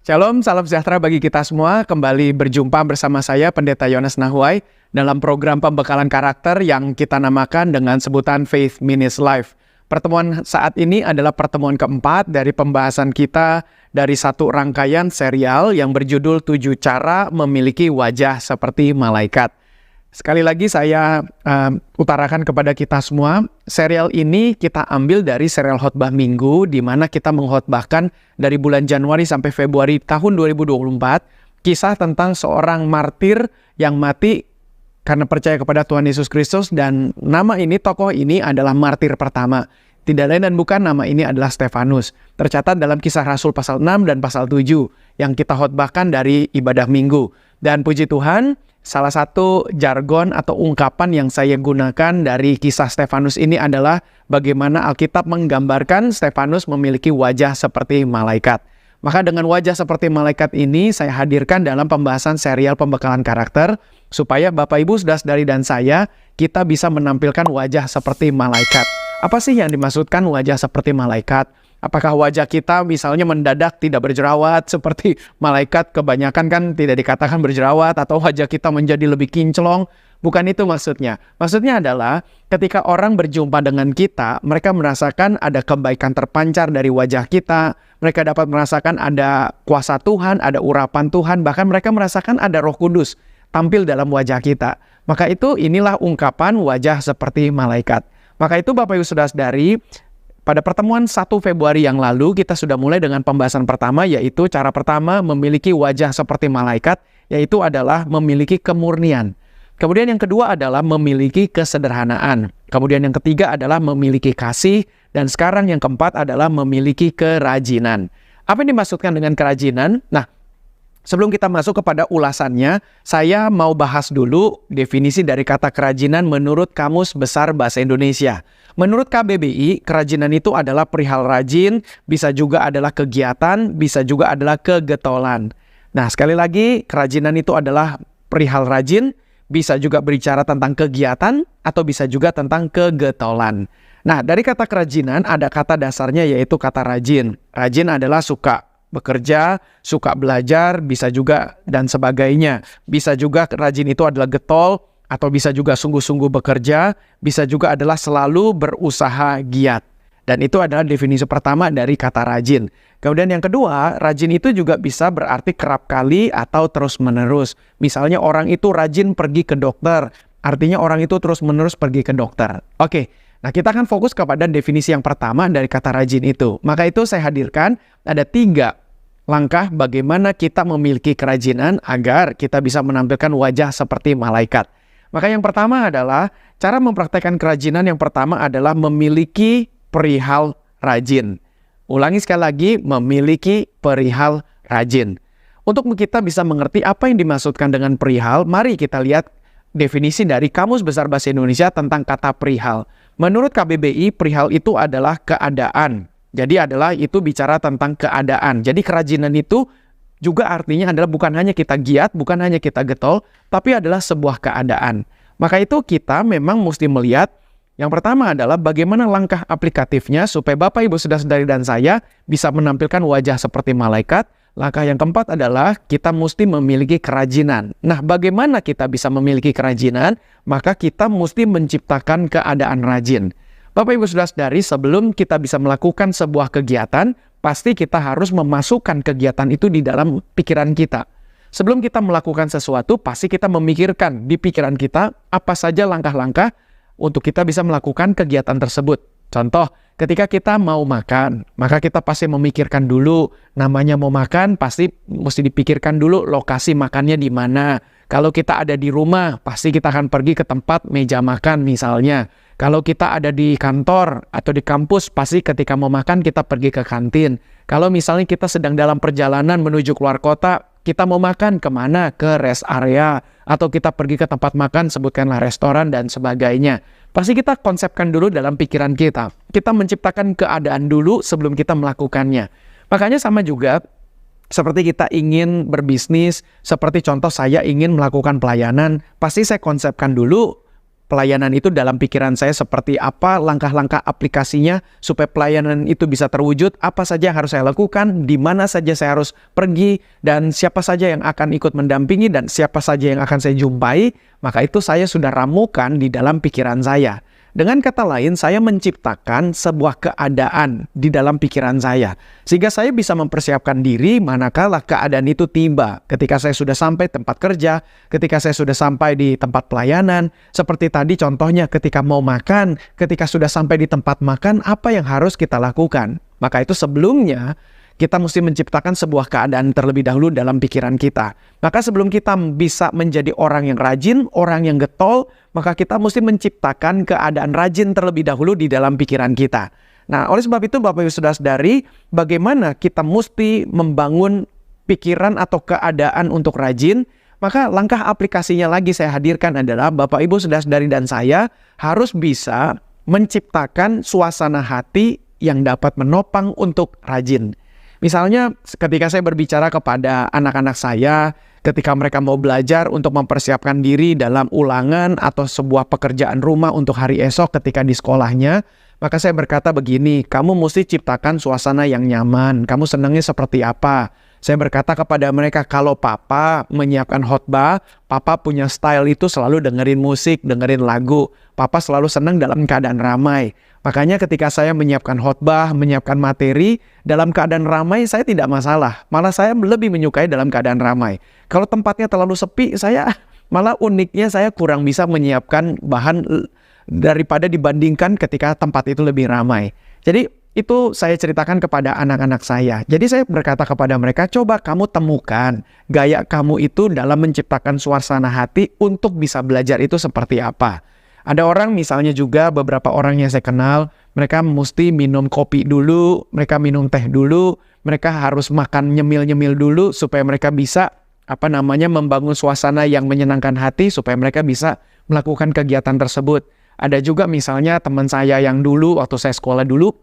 Shalom, salam sejahtera bagi kita semua. Kembali berjumpa bersama saya, Pendeta Yones Nahuai, dalam program pembekalan karakter yang kita namakan dengan sebutan Faith Minutes Life. Pertemuan saat ini adalah pertemuan keempat dari pembahasan kita dari satu rangkaian serial yang berjudul 7 Cara Memiliki Wajah Seperti Malaikat. Sekali lagi saya utarakan kepada kita semua, serial ini kita ambil dari serial khotbah minggu, di mana kita mengkhotbahkan dari bulan Januari sampai Februari tahun 2024, kisah tentang seorang martir yang mati karena percaya kepada Tuhan Yesus Kristus, dan tokoh ini adalah martir pertama. Tidak lain dan bukan, nama ini adalah Stefanus. Tercatat dalam Kisah Rasul pasal 6 dan pasal 7 yang kita khotbahkan dari ibadah minggu. Dan puji Tuhan, salah satu jargon atau ungkapan yang saya gunakan dari kisah Stefanus ini adalah bagaimana Alkitab menggambarkan Stefanus memiliki wajah seperti malaikat. Maka dengan wajah seperti malaikat ini saya hadirkan dalam pembahasan serial pembekalan karakter supaya Bapak Ibu Saudara-saudari dan saya kita bisa menampilkan wajah seperti malaikat. Apa sih yang dimaksudkan wajah seperti malaikat? Apakah wajah kita misalnya mendadak tidak berjerawat seperti malaikat kebanyakan kan tidak dikatakan berjerawat, atau wajah kita menjadi lebih kinclong? Bukan itu maksudnya. Maksudnya adalah ketika orang berjumpa dengan kita, mereka merasakan ada kebaikan terpancar dari wajah kita, mereka dapat merasakan ada kuasa Tuhan, ada urapan Tuhan, bahkan mereka merasakan ada Roh Kudus tampil dalam wajah kita. Maka inilah ungkapan wajah seperti malaikat. Maka itu Bapak Ibu Saudara-saudari, pada pertemuan 1 Februari yang lalu kita sudah mulai dengan pembahasan pertama, yaitu cara pertama memiliki wajah seperti malaikat, yaitu adalah memiliki kemurnian. Kemudian yang kedua adalah memiliki kesederhanaan. Kemudian yang ketiga adalah memiliki kasih. Dan sekarang yang keempat adalah memiliki kerajinan. Apa yang dimaksudkan dengan kerajinan? Nah, sebelum kita masuk kepada ulasannya, saya mau bahas dulu definisi dari kata kerajinan menurut Kamus Besar Bahasa Indonesia. Menurut KBBI, kerajinan itu adalah perihal rajin, bisa juga adalah kegiatan, bisa juga adalah kegetolan. Nah, sekali lagi, kerajinan itu adalah perihal rajin, bisa juga berbicara tentang kegiatan, atau bisa juga tentang kegetolan. Nah, dari kata kerajinan ada kata dasarnya yaitu kata rajin. Rajin adalah suka bekerja, suka belajar, bisa juga dan sebagainya. Bisa juga rajin itu adalah getol, atau bisa juga sungguh-sungguh bekerja, bisa juga adalah selalu berusaha giat. Dan itu adalah definisi pertama dari kata rajin. Kemudian yang kedua, rajin itu juga bisa berarti kerap kali atau terus-menerus. Misalnya orang itu rajin pergi ke dokter, artinya orang itu terus-menerus pergi ke dokter. Oke, nah kita akan fokus kepada definisi yang pertama dari kata rajin itu. Maka itu saya hadirkan ada 3 langkah bagaimana kita memiliki kerajinan agar kita bisa menampilkan wajah seperti malaikat. Maka yang pertama adalah, cara mempraktekkan kerajinan yang pertama adalah memiliki perihal rajin. Ulangi sekali lagi, memiliki perihal rajin. Untuk kita bisa mengerti apa yang dimaksudkan dengan perihal, mari kita lihat definisi dari Kamus Besar Bahasa Indonesia tentang kata perihal. Menurut KBBI, perihal itu adalah keadaan. Jadi itu bicara tentang keadaan. Jadi kerajinan itu juga artinya adalah bukan hanya kita giat, bukan hanya kita getol, tapi adalah sebuah keadaan. Maka itu kita memang mesti melihat, yang pertama adalah bagaimana langkah aplikatifnya supaya Bapak Ibu Saudara-saudari dan saya bisa menampilkan wajah seperti malaikat. Langkah yang keempat adalah kita mesti memiliki kerajinan. Nah, bagaimana kita bisa memiliki kerajinan? Maka kita mesti menciptakan keadaan rajin. Bapak Ibu Saudara-saudari, sebelum kita bisa melakukan sebuah kegiatan, pasti kita harus memasukkan kegiatan itu di dalam pikiran kita. Sebelum kita melakukan sesuatu, pasti kita memikirkan di pikiran kita apa saja langkah-langkah untuk kita bisa melakukan kegiatan tersebut. Contoh, ketika kita mau makan, maka kita pasti memikirkan dulu, namanya mau makan, pasti mesti dipikirkan dulu lokasi makannya di mana. Kalau kita ada di rumah, pasti kita akan pergi ke tempat meja makan misalnya. Kalau kita ada di kantor atau di kampus, pasti ketika mau makan kita pergi ke kantin. Kalau misalnya kita sedang dalam perjalanan menuju keluar kota, kita mau makan kemana? Ke rest area. Atau kita pergi ke tempat makan, sebutkanlah restoran dan sebagainya. Pasti kita konsepkan dulu dalam pikiran kita. Kita menciptakan keadaan dulu sebelum kita melakukannya. Makanya sama juga, Seperti kita ingin berbisnis, seperti contoh saya ingin melakukan pelayanan, pasti saya konsepkan dulu pelayanan itu dalam pikiran saya seperti apa, langkah-langkah aplikasinya supaya pelayanan itu bisa terwujud, apa saja yang harus saya lakukan, di mana saja saya harus pergi, dan siapa saja yang akan ikut mendampingi, dan siapa saja yang akan saya jumpai, maka itu saya sudah ramukan di dalam pikiran saya. Dengan kata lain, saya menciptakan sebuah keadaan di dalam pikiran saya. Sehingga saya bisa mempersiapkan diri manakala keadaan itu tiba. Ketika saya sudah sampai tempat kerja, ketika saya sudah sampai di tempat pelayanan. Seperti tadi contohnya ketika mau makan, ketika sudah sampai di tempat makan, apa yang harus kita lakukan? Maka itu sebelumnya, kita mesti menciptakan sebuah keadaan terlebih dahulu dalam pikiran kita. Maka sebelum kita bisa menjadi orang yang rajin, orang yang getol, maka kita mesti menciptakan keadaan rajin terlebih dahulu di dalam pikiran kita. Nah, oleh sebab itu Bapak Ibu Saudara-saudari, bagaimana kita mesti membangun pikiran atau keadaan untuk rajin, maka langkah aplikasinya lagi saya hadirkan adalah Bapak Ibu Saudara-saudari dan saya harus bisa menciptakan suasana hati yang dapat menopang untuk rajin. Misalnya ketika saya berbicara kepada anak-anak saya, ketika mereka mau belajar untuk mempersiapkan diri dalam ulangan atau sebuah pekerjaan rumah untuk hari esok ketika di sekolahnya, maka saya berkata begini, kamu mesti ciptakan suasana yang nyaman, kamu senangnya seperti apa? Saya berkata kepada mereka, kalau papa menyiapkan khotbah, papa punya style itu selalu dengerin musik, dengerin lagu. Papa selalu senang dalam keadaan ramai. Makanya ketika saya menyiapkan khotbah, menyiapkan materi, dalam keadaan ramai saya tidak masalah. Malah saya lebih menyukai dalam keadaan ramai. Kalau tempatnya terlalu sepi, saya malah uniknya saya kurang bisa menyiapkan bahan daripada dibandingkan ketika tempat itu lebih ramai. Jadi itu saya ceritakan kepada anak-anak saya. Jadi saya berkata kepada mereka, coba kamu temukan gaya kamu itu dalam menciptakan suasana hati untuk bisa belajar itu seperti apa. Ada orang misalnya juga beberapa orang yang saya kenal, mereka mesti minum kopi dulu, mereka minum teh dulu, mereka harus makan nyemil-nyemil dulu supaya mereka bisa membangun suasana yang menyenangkan hati supaya mereka bisa melakukan kegiatan tersebut. Ada juga misalnya teman saya yang dulu waktu saya sekolah dulu,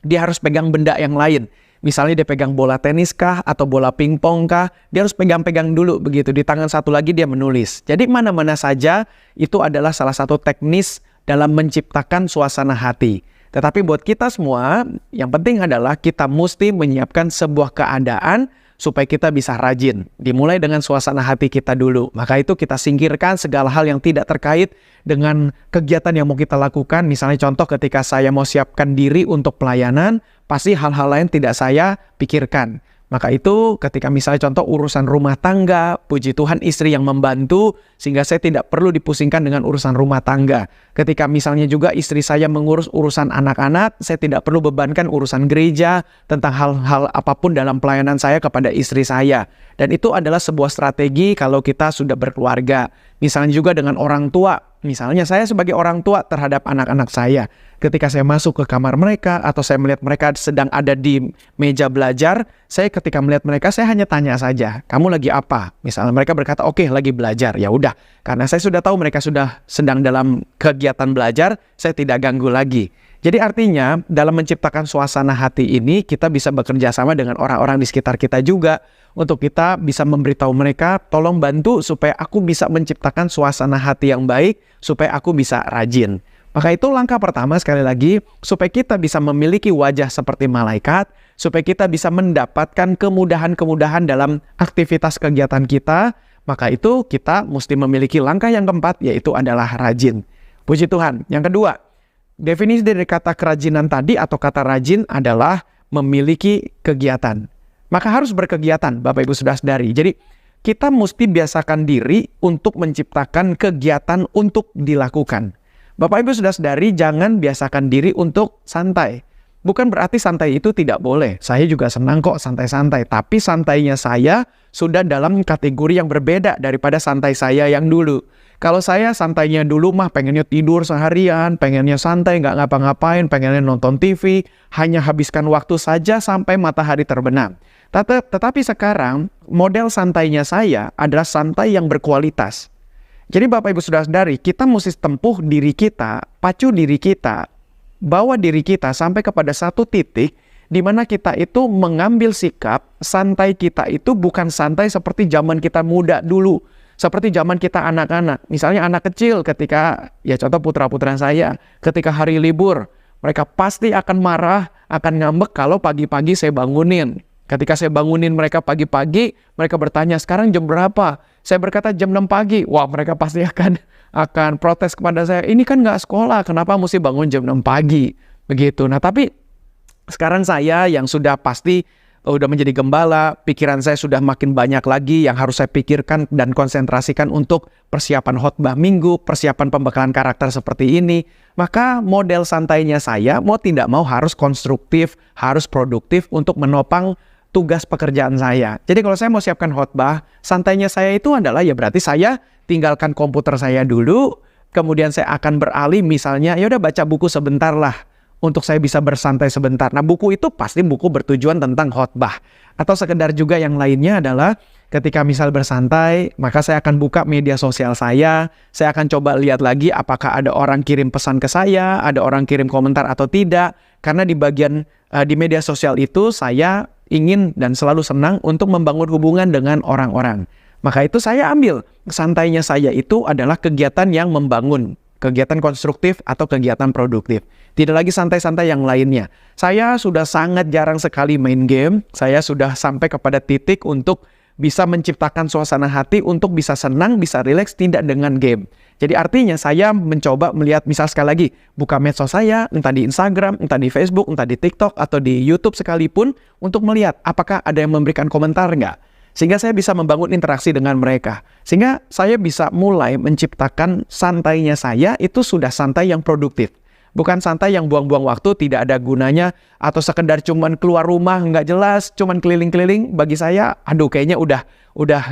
dia harus pegang benda yang lain. Misalnya dia pegang bola tenis kah atau bola pingpong kah, dia harus pegang-pegang dulu begitu. Di tangan satu lagi dia menulis. Jadi mana-mana saja itu adalah salah satu teknis dalam menciptakan suasana hati. Tetapi buat kita semua, yang penting adalah kita mesti menyiapkan sebuah keadaan supaya kita bisa rajin. Dimulai dengan suasana hati kita dulu. Maka itu kita singkirkan segala hal yang tidak terkait dengan kegiatan yang mau kita lakukan. Misalnya contoh ketika saya mau siapkan diri untuk pelayanan, pasti hal-hal lain tidak saya pikirkan. Maka itu ketika misalnya contoh urusan rumah tangga, puji Tuhan istri yang membantu sehingga saya tidak perlu dipusingkan dengan urusan rumah tangga. Ketika misalnya juga istri saya mengurus urusan anak-anak, saya tidak perlu bebankan urusan gereja tentang hal-hal apapun dalam pelayanan saya kepada istri saya. Dan itu adalah sebuah strategi kalau kita sudah berkeluarga. Misalnya juga dengan orang tua. Misalnya saya sebagai orang tua terhadap anak-anak saya. Ketika saya masuk ke kamar mereka atau saya melihat mereka sedang ada di meja belajar, saya ketika melihat mereka saya hanya tanya saja, kamu lagi apa? Misalnya mereka berkata, oke, lagi belajar. Ya udah, karena saya sudah tahu mereka sudah sedang dalam kegiatan belajar, saya tidak ganggu lagi. Jadi artinya dalam menciptakan suasana hati ini kita bisa bekerja sama dengan orang-orang di sekitar kita juga untuk kita bisa memberitahu mereka, tolong bantu supaya aku bisa menciptakan suasana hati yang baik supaya aku bisa rajin. Maka itu langkah pertama sekali lagi supaya kita bisa memiliki wajah seperti malaikat, supaya kita bisa mendapatkan kemudahan-kemudahan dalam aktivitas kegiatan kita, maka itu kita mesti memiliki langkah yang keempat yaitu adalah rajin. Puji Tuhan. Yang kedua, definisi dari kata kerajinan tadi atau kata rajin adalah memiliki kegiatan. Maka harus berkegiatan, Bapak Ibu Saudara-saudari. Jadi kita mesti biasakan diri untuk menciptakan kegiatan untuk dilakukan. Bapak Ibu Saudara-saudari jangan biasakan diri untuk santai. Bukan berarti santai itu tidak boleh. Saya juga senang kok santai-santai. Tapi santainya saya sudah dalam kategori yang berbeda daripada santai saya yang dulu. Kalau saya santainya dulu mah pengennya tidur seharian, pengennya santai, nggak ngapa-ngapain, pengennya nonton TV, hanya habiskan waktu saja sampai matahari terbenam. Tetapi sekarang model santainya saya adalah santai yang berkualitas. Jadi Bapak Ibu Saudara-saudari, kita mesti tempuh diri kita, pacu diri kita, bawa diri kita sampai kepada satu titik di mana kita itu mengambil sikap santai kita itu bukan santai seperti zaman kita muda dulu, seperti zaman kita anak-anak. Misalnya anak kecil ketika, ya contoh putra-putra saya, ketika hari libur, mereka pasti akan marah, akan ngambek kalau pagi-pagi saya bangunin. Ketika saya bangunin mereka pagi-pagi, mereka bertanya, sekarang jam berapa? Saya berkata jam 6 pagi. Wah, mereka pasti akan protes kepada saya, ini kan nggak sekolah, kenapa mesti bangun jam 6 pagi? Begitu. Nah, tapi sekarang saya yang sudah pasti udah menjadi gembala, pikiran saya sudah makin banyak lagi yang harus saya pikirkan dan konsentrasikan untuk persiapan khotbah minggu, persiapan pembekalan karakter seperti ini. Maka model santainya saya mau tidak mau harus konstruktif, harus produktif untuk menopang tugas pekerjaan saya. Jadi kalau saya mau siapkan khotbah, santainya saya itu adalah ya berarti saya tinggalkan komputer saya dulu, kemudian saya akan beralih misalnya ya udah baca buku sebentar lah untuk saya bisa bersantai sebentar. Nah, buku itu pasti buku bertujuan tentang khotbah. Atau sekedar juga yang lainnya adalah ketika misal bersantai, maka saya akan buka media sosial saya akan coba lihat lagi apakah ada orang kirim pesan ke saya, ada orang kirim komentar atau tidak. Karena di bagian di media sosial itu saya ingin dan selalu senang untuk membangun hubungan dengan orang-orang. Maka itu saya ambil santainya saya itu adalah kegiatan yang membangun, kegiatan konstruktif atau kegiatan produktif. Tidak lagi santai-santai yang lainnya. Saya sudah sangat jarang sekali main game. Saya sudah sampai kepada titik untuk bisa menciptakan suasana hati untuk bisa senang, bisa rileks, tidak dengan game. Jadi artinya saya mencoba melihat, misal sekali lagi, buka medsos saya, entah di Instagram, entah di Facebook, entah di TikTok, atau di YouTube sekalipun, untuk melihat apakah ada yang memberikan komentar nggak. Sehingga saya bisa membangun interaksi dengan mereka. Sehingga saya bisa mulai menciptakan santainya saya, itu sudah santai yang produktif. Bukan santai yang buang-buang waktu, tidak ada gunanya, atau sekedar cuman keluar rumah nggak jelas, cuman keliling-keliling. Bagi saya, aduh kayaknya udah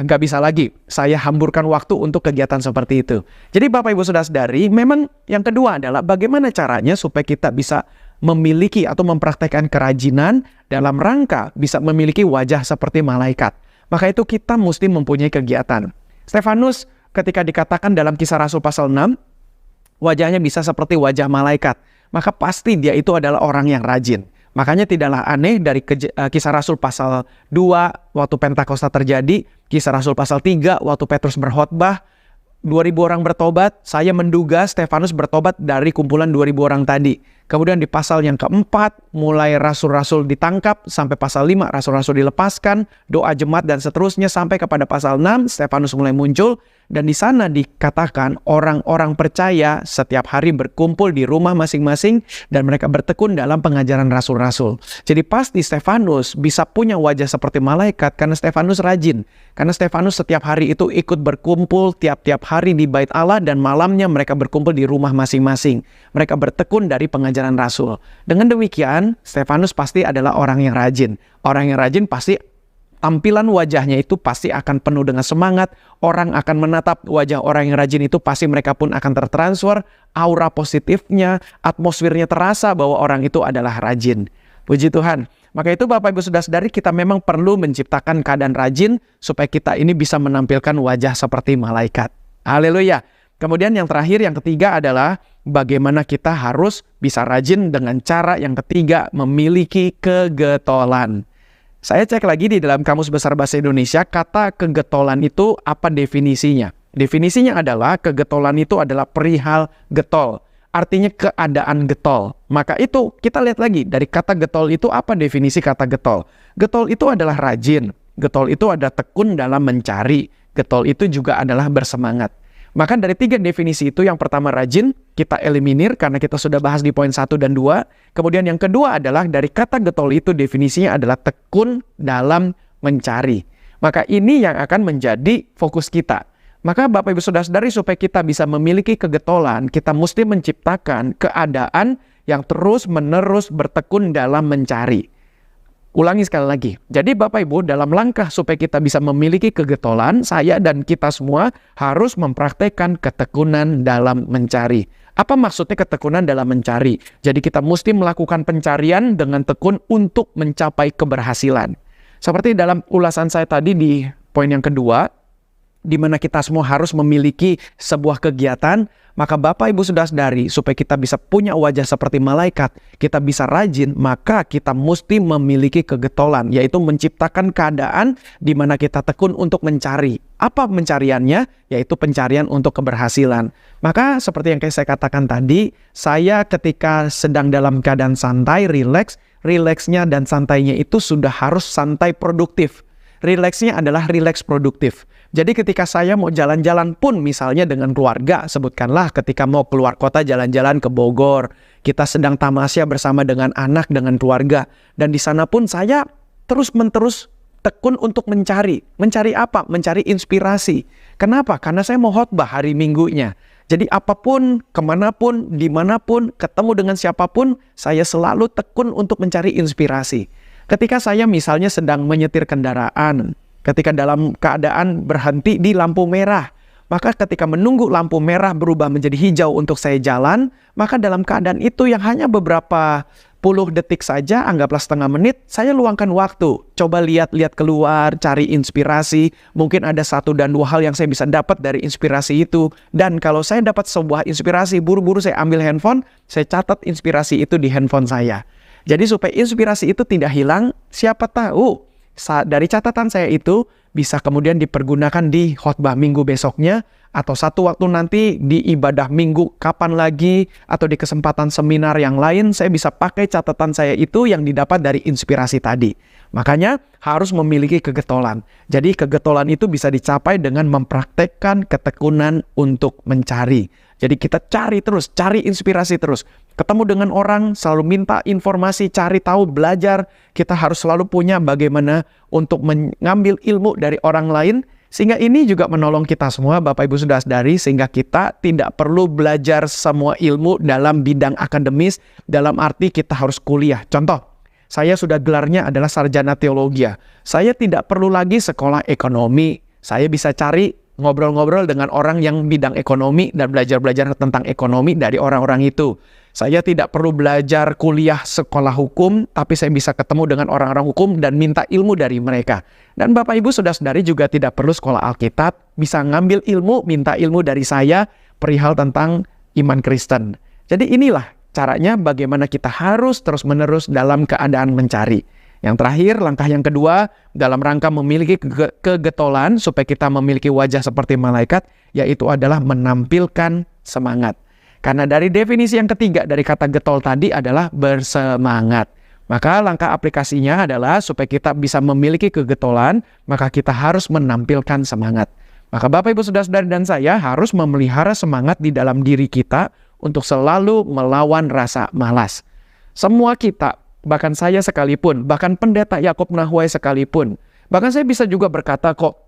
nggak bisa lagi. Saya hamburkan waktu untuk kegiatan seperti itu. Jadi Bapak Ibu Saudara-saudari, memang yang kedua adalah bagaimana caranya supaya kita bisa memiliki atau mempraktekkan kerajinan dalam rangka bisa memiliki wajah seperti malaikat. Maka itu kita mesti mempunyai kegiatan. Stefanus ketika dikatakan dalam Kisah Rasul pasal 6, wajahnya bisa seperti wajah malaikat, maka pasti dia itu adalah orang yang rajin. Makanya tidaklah aneh dari Kisah Rasul pasal 2 waktu Pentakosta terjadi, Kisah Rasul pasal 3 waktu Petrus berkhotbah, 2.000 orang bertobat. Saya menduga Stefanus bertobat dari kumpulan 2.000 orang tadi. Kemudian di pasal yang keempat, mulai rasul-rasul ditangkap, sampai pasal 5, rasul-rasul dilepaskan, doa jemaat dan seterusnya, sampai kepada pasal 6, Stefanus mulai muncul. Dan di sana dikatakan orang-orang percaya setiap hari berkumpul di rumah masing-masing dan mereka bertekun dalam pengajaran rasul-rasul. Jadi pasti Stefanus bisa punya wajah seperti malaikat karena Stefanus rajin. Karena Stefanus setiap hari itu ikut berkumpul tiap-tiap hari di bait Allah dan malamnya mereka berkumpul di rumah masing-masing. Mereka bertekun dari pengajaran rasul. Dengan demikian, Stefanus pasti adalah orang yang rajin. Orang yang rajin pasti tampilan wajahnya itu pasti akan penuh dengan semangat. Orang akan menatap wajah orang yang rajin itu, pasti mereka pun akan tertransfer. Aura positifnya, atmosfernya terasa bahwa orang itu adalah rajin. Puji Tuhan. Maka itu Bapak Ibu Saudara-saudari, kita memang perlu menciptakan keadaan rajin supaya kita ini bisa menampilkan wajah seperti malaikat. Haleluya. Kemudian yang terakhir, yang ketiga adalah bagaimana kita harus bisa rajin dengan cara yang ketiga, memiliki kegetolan. Saya cek lagi di dalam Kamus Besar Bahasa Indonesia, kata kegetolan itu apa definisinya? Definisinya adalah kegetolan itu adalah perihal getol. Artinya keadaan getol. Maka itu kita lihat lagi dari kata getol itu apa definisi kata getol. Getol itu adalah rajin. Getol itu ada tekun dalam mencari. Getol itu juga adalah bersemangat. Maka dari 3 definisi itu, yang pertama rajin, kita eliminir karena kita sudah bahas di poin 1 dan 2. Kemudian yang kedua adalah dari kata getol itu definisinya adalah tekun dalam mencari. Maka ini yang akan menjadi fokus kita. Maka Bapak Ibu Saudara-saudari, supaya kita bisa memiliki kegetolan, kita mesti menciptakan keadaan yang terus-menerus bertekun dalam mencari. Ulangi sekali lagi. Jadi Bapak Ibu, dalam langkah supaya kita bisa memiliki kegetolan, saya dan kita semua harus mempraktekkan ketekunan dalam mencari. Apa maksudnya ketekunan dalam mencari? Jadi kita mesti melakukan pencarian dengan tekun untuk mencapai keberhasilan. Seperti dalam ulasan saya tadi di poin yang kedua, di mana kita semua harus memiliki sebuah kegiatan, maka Bapak Ibu Saudara-saudari, supaya kita bisa punya wajah seperti malaikat, kita bisa rajin, maka kita mesti memiliki kegetolan, yaitu menciptakan keadaan di mana kita tekun untuk mencari. Apa pencariannya? Yaitu pencarian untuk keberhasilan. Maka seperti yang saya katakan tadi, saya ketika sedang dalam keadaan santai, rileksnya dan santainya itu sudah harus santai produktif. Rileksnya adalah rileks produktif. Jadi ketika saya mau jalan-jalan pun misalnya dengan keluarga, sebutkanlah ketika mau keluar kota jalan-jalan ke Bogor, kita sedang tamasya bersama dengan anak, dengan keluarga. Dan di sana pun saya terus-menerus tekun untuk mencari. Mencari apa? Mencari inspirasi. Kenapa? Karena saya mau khotbah hari Minggunya. Jadi apapun, kemanapun, dimanapun, ketemu dengan siapapun, saya selalu tekun untuk mencari inspirasi. Ketika saya misalnya sedang menyetir kendaraan, ketika dalam keadaan berhenti di lampu merah, maka ketika menunggu lampu merah berubah menjadi hijau untuk saya jalan, maka dalam keadaan itu yang hanya beberapa puluh detik saja, anggaplah setengah menit, saya luangkan waktu. Coba lihat-lihat keluar, cari inspirasi. Mungkin ada 1 dan 2 hal yang saya bisa dapat dari inspirasi itu. Dan kalau saya dapat sebuah inspirasi, buru-buru saya ambil handphone, saya catat inspirasi itu di handphone saya. Jadi supaya inspirasi itu tidak hilang, siapa tahu dari catatan saya itu bisa kemudian dipergunakan di khotbah minggu besoknya, atau satu waktu nanti di ibadah minggu kapan lagi, atau di kesempatan seminar yang lain, saya bisa pakai catatan saya itu yang didapat dari inspirasi tadi. Makanya harus memiliki kegetolan. Jadi kegetolan itu bisa dicapai dengan mempraktekkan ketekunan untuk mencari. Jadi kita cari terus, cari inspirasi terus. Ketemu dengan orang, selalu minta informasi, cari tahu, belajar. Kita harus selalu punya bagaimana untuk mengambil ilmu dari orang lain. Sehingga ini juga menolong kita semua, Bapak Ibu Saudara-saudari, sehingga kita tidak perlu belajar semua ilmu dalam bidang akademis, dalam arti kita harus kuliah. Contoh, saya sudah gelarnya adalah sarjana teologi. Saya tidak perlu lagi sekolah ekonomi. Saya bisa cari ngobrol-ngobrol dengan orang yang bidang ekonomi dan belajar-belajar tentang ekonomi dari orang-orang itu. Saya tidak perlu belajar kuliah sekolah hukum, tapi saya bisa ketemu dengan orang-orang hukum dan minta ilmu dari mereka. Dan Bapak Ibu Saudara-saudari juga tidak perlu sekolah Alkitab, bisa ngambil ilmu, minta ilmu dari saya perihal tentang iman Kristen. Jadi inilah caranya bagaimana kita harus terus-menerus dalam keadaan mencari. Yang terakhir, langkah yang kedua, dalam rangka memiliki kegetolan supaya kita memiliki wajah seperti malaikat, yaitu adalah menampilkan semangat. Karena dari definisi yang ketiga dari kata getol tadi adalah bersemangat. Maka langkah aplikasinya adalah supaya kita bisa memiliki kegetolan, maka kita harus menampilkan semangat. Maka Bapak Ibu Saudara-saudari dan saya harus memelihara semangat di dalam diri kita untuk selalu melawan rasa malas. Semua kita, bahkan saya sekalipun, bahkan pendeta Yakob Nahuai sekalipun, bahkan saya bisa juga berkata kok,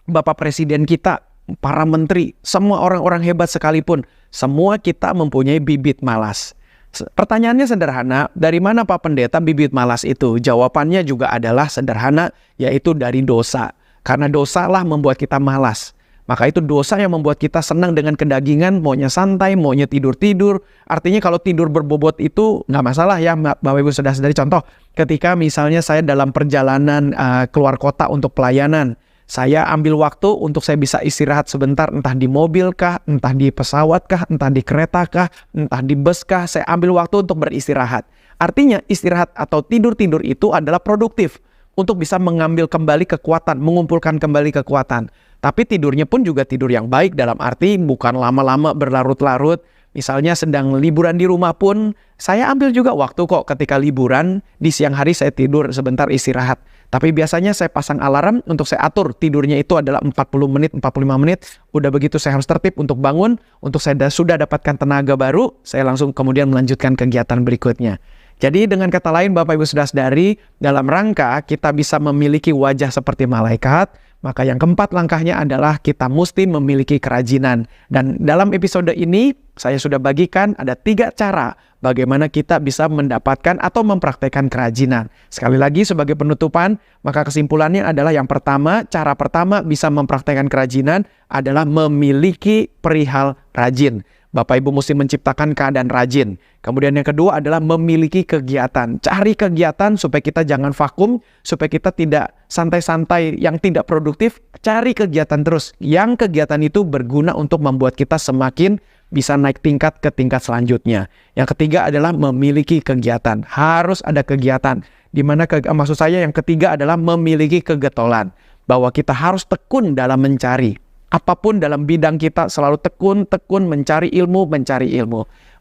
Bapak Presiden kita, para menteri, semua orang-orang hebat sekalipun, semua kita mempunyai bibit malas. Pertanyaannya sederhana, dari mana Pak Pendeta bibit malas itu? Jawabannya juga adalah sederhana, yaitu dari dosa. Karena dosalah membuat kita malas. Maka itu dosa yang membuat kita senang dengan kedagingan, maunya santai, maunya tidur-tidur. Artinya kalau tidur berbobot itu nggak masalah ya Bapak Ibu Saudara-saudari. Contoh, ketika misalnya saya dalam perjalanan keluar kota untuk pelayanan, saya ambil waktu untuk saya bisa istirahat sebentar, entah di mobil kah, entah di pesawat kah, entah di kereta kah, entah di bus kah, saya ambil waktu untuk beristirahat. Artinya istirahat atau tidur-tidur itu adalah produktif untuk bisa mengambil kembali kekuatan, mengumpulkan kembali kekuatan. Tapi tidurnya pun juga tidur yang baik, dalam arti bukan lama-lama berlarut-larut. Misalnya sedang liburan di rumah pun, saya ambil juga waktu kok ketika liburan, di siang hari saya tidur sebentar istirahat. Tapi biasanya saya pasang alarm untuk saya atur tidurnya itu adalah 40 menit, 45 menit. Udah begitu saya harus tertib untuk bangun, untuk saya sudah dapatkan tenaga baru, saya langsung kemudian melanjutkan kegiatan berikutnya. Jadi dengan kata lain Bapak Ibu Saudara-saudari, dalam rangka kita bisa memiliki wajah seperti malaikat, maka yang keempat langkahnya adalah kita mesti memiliki kerajinan. Dan dalam episode ini saya sudah bagikan ada 3 cara bagaimana kita bisa mendapatkan atau mempraktekkan kerajinan. Sekali lagi sebagai penutupan, maka kesimpulannya adalah yang pertama, cara pertama bisa mempraktekkan kerajinan adalah memiliki perihal rajin. Bapak Ibu mesti menciptakan keadaan rajin. Kemudian yang kedua adalah memiliki kegiatan. Cari kegiatan supaya kita jangan vakum, supaya kita tidak santai-santai yang tidak produktif. Cari kegiatan terus. Yang kegiatan itu berguna untuk membuat kita semakin bisa naik tingkat ke tingkat selanjutnya. Yang ketiga adalah memiliki kegiatan. Harus ada kegiatan. Maksud saya yang ketiga adalah memiliki kegetolan. Bahwa kita harus tekun dalam mencari. Apapun dalam bidang kita selalu tekun mencari ilmu.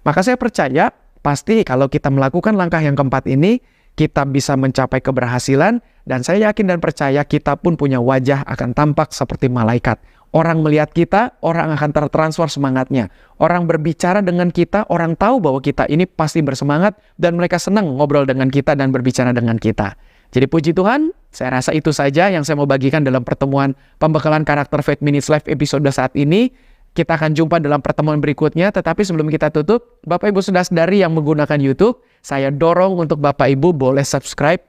Maka saya percaya pasti kalau kita melakukan langkah yang keempat ini, kita bisa mencapai keberhasilan. Dan saya yakin dan percaya kita pun punya wajah akan tampak seperti malaikat. Orang melihat kita, orang akan tertransfer semangatnya. Orang berbicara dengan kita, orang tahu bahwa kita ini pasti bersemangat dan mereka senang ngobrol dengan kita dan berbicara dengan kita. Jadi puji Tuhan, saya rasa itu saja yang saya mau bagikan dalam pertemuan pembekalan karakter Faith Minutes Live episode saat ini. Kita akan jumpa dalam pertemuan berikutnya, tetapi sebelum kita tutup, Bapak Ibu saudara-saudari yang menggunakan YouTube, saya dorong untuk Bapak Ibu boleh subscribe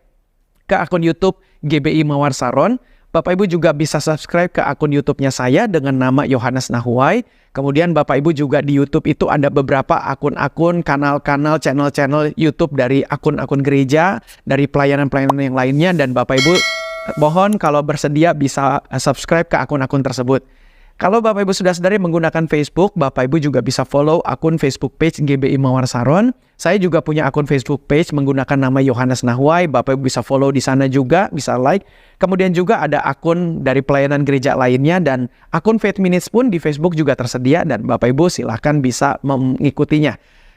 ke akun YouTube GBI Mawar Saron. Bapak Ibu juga bisa subscribe ke akun YouTube-nya saya dengan nama Yohanes Nahuai. Kemudian Bapak Ibu juga di YouTube itu ada beberapa akun-akun, kanal-kanal, channel-channel YouTube dari akun-akun gereja, dari pelayanan-pelayanan yang lainnya. Dan Bapak Ibu mohon kalau bersedia bisa subscribe ke akun-akun tersebut. Kalau Bapak Ibu saudara-saudari menggunakan Facebook, Bapak Ibu juga bisa follow akun Facebook page GBI Mawar Saron. Saya juga punya akun Facebook page menggunakan nama Yohanes Nahuai. Bapak Ibu bisa follow di sana juga, bisa like. Kemudian juga ada akun dari pelayanan gereja lainnya dan akun Faith Minutes pun di Facebook juga tersedia dan Bapak Ibu silahkan bisa mengikutinya.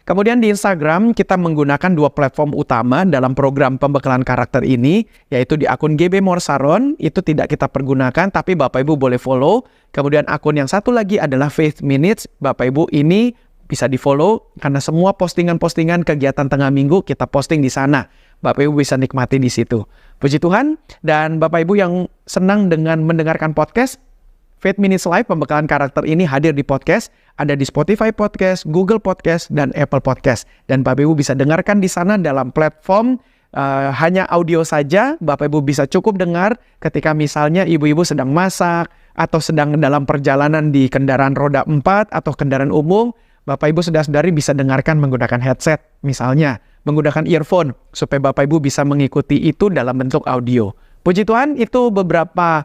Kemudian di Instagram kita menggunakan dua platform utama dalam program pembekalan karakter ini, yaitu di akun GB Mawar Saron, itu tidak kita pergunakan tapi Bapak Ibu boleh follow. Kemudian akun yang satu lagi adalah Faith Minutes, Bapak Ibu ini bisa di follow karena semua postingan-postingan kegiatan tengah minggu kita posting di sana. Bapak Ibu bisa nikmati di situ. Puji Tuhan, dan Bapak Ibu yang senang dengan mendengarkan podcast, Faith Minutes Live pembekalan karakter ini hadir di podcast, ada di Spotify Podcast, Google Podcast, dan Apple Podcast. Dan Bapak Ibu bisa dengarkan di sana dalam platform hanya audio saja. Bapak Ibu bisa cukup dengar ketika misalnya ibu-ibu sedang masak, atau sedang dalam perjalanan di kendaraan roda 4 atau kendaraan umum. Bapak Ibu saudara-saudari bisa dengarkan menggunakan headset, misalnya menggunakan earphone, supaya Bapak Ibu bisa mengikuti itu dalam bentuk audio. Puji Tuhan, itu beberapa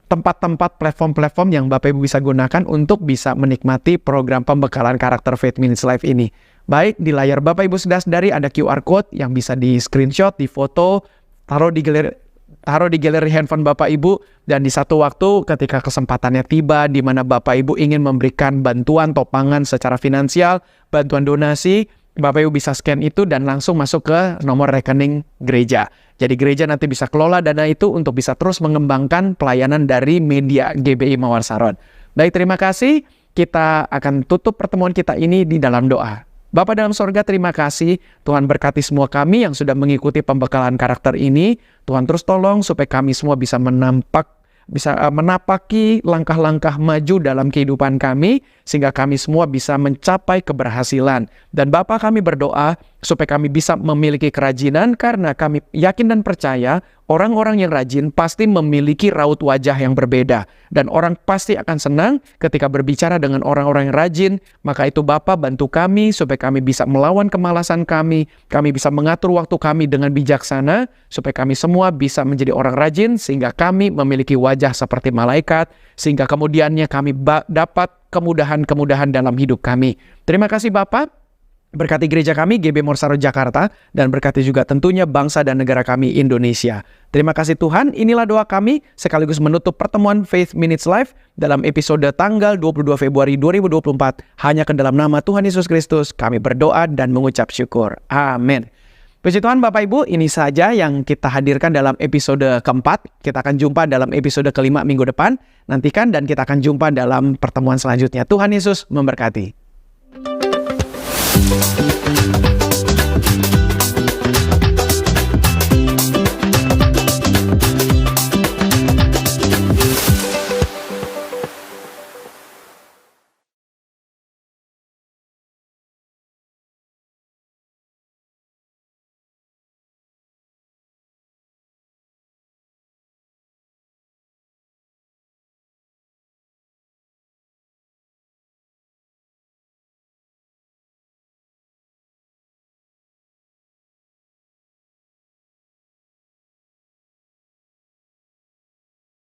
tempat-tempat platform-platform yang Bapak Ibu bisa gunakan untuk bisa menikmati program pembekalan karakter Faith Minutes Live ini. Baik, di layar Bapak Ibu saudara-saudari ada QR Code yang bisa di screenshot, di foto, taruh di galeri handphone Bapak Ibu, dan di satu waktu ketika kesempatannya tiba di mana Bapak Ibu ingin memberikan bantuan topangan secara finansial, bantuan donasi, Bapak Ibu bisa scan itu dan langsung masuk ke nomor rekening gereja. Jadi gereja nanti bisa kelola dana itu untuk bisa terus mengembangkan pelayanan dari media GBI Mawar Saron. Baik, terima kasih. Kita akan tutup pertemuan kita ini di dalam doa. Bapa dalam sorga, terima kasih. Tuhan berkati semua kami yang sudah mengikuti pembekalan karakter ini. Tuhan terus tolong supaya kami semua bisa menapaki langkah-langkah maju dalam kehidupan kami, sehingga kami semua bisa mencapai keberhasilan. Dan Bapa, kami berdoa supaya kami bisa memiliki kerajinan, karena kami yakin dan percaya orang-orang yang rajin pasti memiliki raut wajah yang berbeda. Dan orang pasti akan senang ketika berbicara dengan orang-orang yang rajin. Maka itu Bapa, bantu kami supaya kami bisa melawan kemalasan kami bisa mengatur waktu kami dengan bijaksana, supaya kami semua bisa menjadi orang rajin, sehingga kami memiliki wajah seperti malaikat, sehingga kemudiannya kami dapat kemudahan-kemudahan dalam hidup kami. Terima kasih Bapak. Berkati gereja kami GB Mawar Saron Jakarta, dan berkati juga tentunya bangsa dan negara kami Indonesia. Terima kasih Tuhan, inilah doa kami sekaligus menutup pertemuan Faith Minutes Live dalam episode tanggal 22 Februari 2024. Hanya ke dalam nama Tuhan Yesus Kristus kami berdoa dan mengucap syukur. Amin. Puji Tuhan Bapak Ibu, ini saja yang kita hadirkan dalam episode keempat. Kita akan jumpa dalam episode kelima minggu depan. Nantikan dan kita akan jumpa dalam pertemuan selanjutnya. Tuhan Yesus memberkati.